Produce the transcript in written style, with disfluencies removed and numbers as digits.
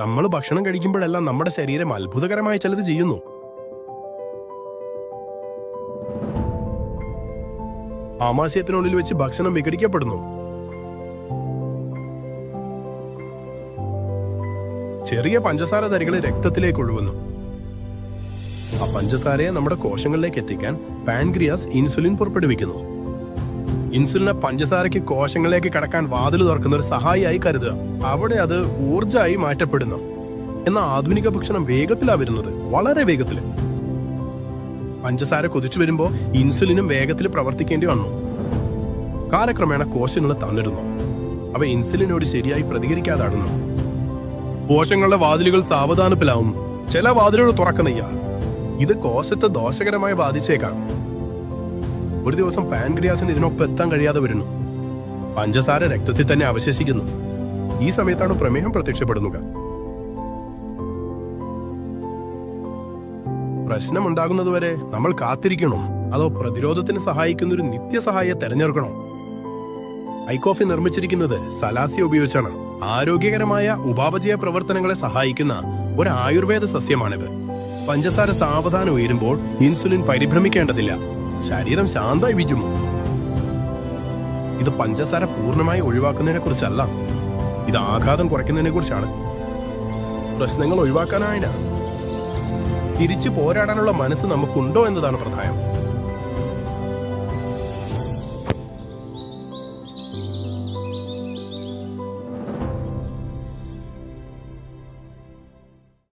നമ്മൾ ഭക്ഷണം കഴിക്കുമ്പോഴെല്ലാം നമ്മുടെ ശരീരം അത്ഭുതകരമായ ചിലത് ചെയ്യുന്നു. ആമാശയത്തിനുള്ളിൽ വെച്ച് ഭക്ഷണം വിഘടിക്കപ്പെടുന്നു. ചെറിയ പഞ്ചസാര തരികൾ രക്തത്തിലേക്ക് ഒഴുകുന്നു. ആ പഞ്ചസാരയെ നമ്മുടെ കോശങ്ങളിലേക്ക് എത്തിക്കാൻ പാൻക്രിയാസ് ഇൻസുലിൻ പുറപ്പെടുവിക്കുന്നു. ഇൻസുലിനെ പഞ്ചസാരയ്ക്ക് കോശങ്ങളിലേക്ക് കടക്കാൻ വാതിൽ തുറക്കുന്ന ഒരു സഹായിയായി കരുതുക. അവിടെ അത് ഊർജ്ജമായി മാറ്റപ്പെടുന്നു. എന്നാൽ ആധുനിക ഭക്ഷണം വേഗത്തിലാ വരുന്നത്, വളരെ വേഗത്തിൽ. പഞ്ചസാര കൊതിച്ചു വരുമ്പോൾ ഇൻസുലിനും വേഗത്തിൽ പ്രവർത്തിക്കേണ്ടി വന്നു. കാലക്രമേണ കോശങ്ങൾ തളരുന്നു. അവ ഇൻസുലിനോട് ശരിയായി പ്രതികരിക്കാതാടുന്നു. കോശങ്ങളുടെ വാതിലുകൾ സാവധാനത്തിലാവും. ചില വാതിലുകൾ തുറക്കുന്നില്ല. ഇത് കോശത്തെ ദോഷകരമായി ബാധിച്ചേക്കാം. ഒരു ദിവസം പാൻക്രിയാസിന് ഇതിനൊപ്പം എത്താൻ കഴിയാതെ വരുന്നു. പഞ്ചസാര രക്തത്തിൽ തന്നെ അവശേഷിക്കുന്നു. ഈ സമയത്താണ് പ്രമേഹം പ്രത്യക്ഷപ്പെടുന്നത്. പ്രശ്നമുണ്ടാകുന്നതുവരെ നമ്മൾ കാത്തിരിക്കണോ, അതോ പ്രതിരോധത്തിന് സഹായിക്കുന്ന ഒരു നിത്യസഹായിയെ തെരഞ്ഞെടുക്കണോ? ഐക്കോഫി നിർമ്മിച്ചിരിക്കുന്നത് സലാസിയ ഉപയോഗിച്ചാണ്. ആരോഗ്യകരമായ ഉപാപചയ പ്രവർത്തനങ്ങളെ സഹായിക്കുന്ന ഒരു ആയുർവേദ സസ്യമാണിത്. പഞ്ചസാര സാവധാനം ഉയരുമ്പോൾ ഇൻസുലിൻ പരിഭ്രമിക്കേണ്ടതില്ല. ശരീരം ശാന്തമായി വിജുമു. ഇത് പഞ്ചസാര പൂർണ്ണമായി ഒഴിവാക്കുന്നതിനെ കുറിച്ചല്ല, ഇത് ആഘാതം കുറയ്ക്കുന്നതിനെ കുറിച്ചാണ്. പ്രശ്നങ്ങൾ ഒഴിവാക്കാനായില്ല, തിരിച്ചു പോരാടാനുള്ള മനസ്സ് നമുക്കുണ്ടോ എന്നതാണ് പ്രധാനം.